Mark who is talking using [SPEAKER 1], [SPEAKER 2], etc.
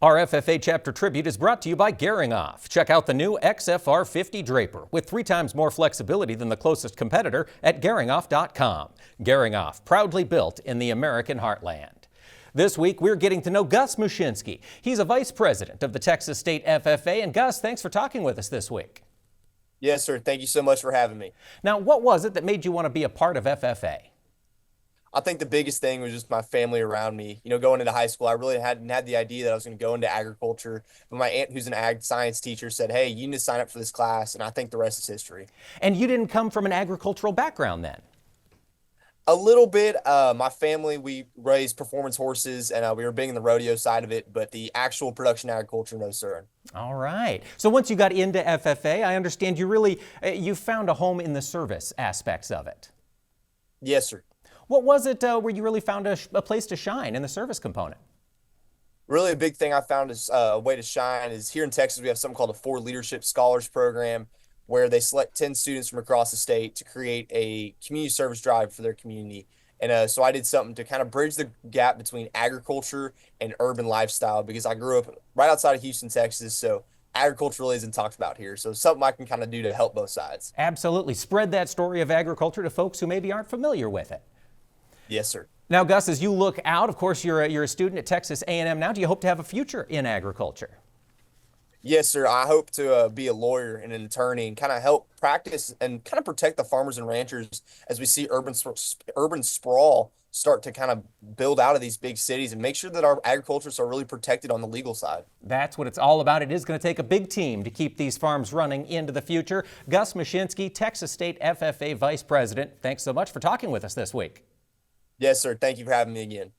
[SPEAKER 1] Our FFA Chapter Tribute is brought to you by Gehringoff. Check out the new XFR 50 Draper with 3 times more flexibility than the closest competitor at Gehringoff.com. Gehringoff, proudly built in the American heartland. This week, we're getting to know Gus Mushinski. He's a vice president of the Texas State FFA. And Gus, thanks for talking with us this week.
[SPEAKER 2] Yes, sir. Thank you so much for having me.
[SPEAKER 1] Now, what was it that made you want to be a part of FFA?
[SPEAKER 2] I think the biggest thing was just my family around me. Going into high school, I really hadn't had the idea that I was going to go into agriculture. But my aunt, who's an ag science teacher, said, "Hey, you need to sign up for this class." And I think the rest is history.
[SPEAKER 1] And you didn't come from an agricultural background then?
[SPEAKER 2] A little bit. My family, we raised performance horses, and we were big in the rodeo side of it. But the actual production agriculture, no, sir.
[SPEAKER 1] All right. So once you got into FFA, I understand you found a home in the service aspects of it.
[SPEAKER 2] Yes, sir.
[SPEAKER 1] What was it where you really found a place to shine in the service component?
[SPEAKER 2] Really, a big thing I found is a way to shine is here in Texas, we have something called a Ford Leadership Scholars Program, where they select 10 students from across the state to create a community service drive for their community. And so I did something to kind of bridge the gap between agriculture and urban lifestyle, because I grew up right outside of Houston, Texas. So agriculture really isn't talked about here. So something I can kind of do to help both sides.
[SPEAKER 1] Absolutely. Spread that story of agriculture to folks who maybe aren't familiar with it.
[SPEAKER 2] Yes, sir.
[SPEAKER 1] Now, Gus, as you look out, of course, you're a student at Texas A&M now. Do you hope to have a future in agriculture?
[SPEAKER 2] Yes, sir. I hope to be a lawyer and an attorney and kind of help practice and kind of protect the farmers and ranchers as we see urban sprawl start to kind of build out of these big cities, and make sure that our agriculturists are really protected on the legal side.
[SPEAKER 1] That's what it's all about. It is going to take a big team to keep these farms running into the future. Gus Mushinski, Texas State FFA Vice President, thanks so much for talking with us this week.
[SPEAKER 2] Yes, sir. Thank you for having me again.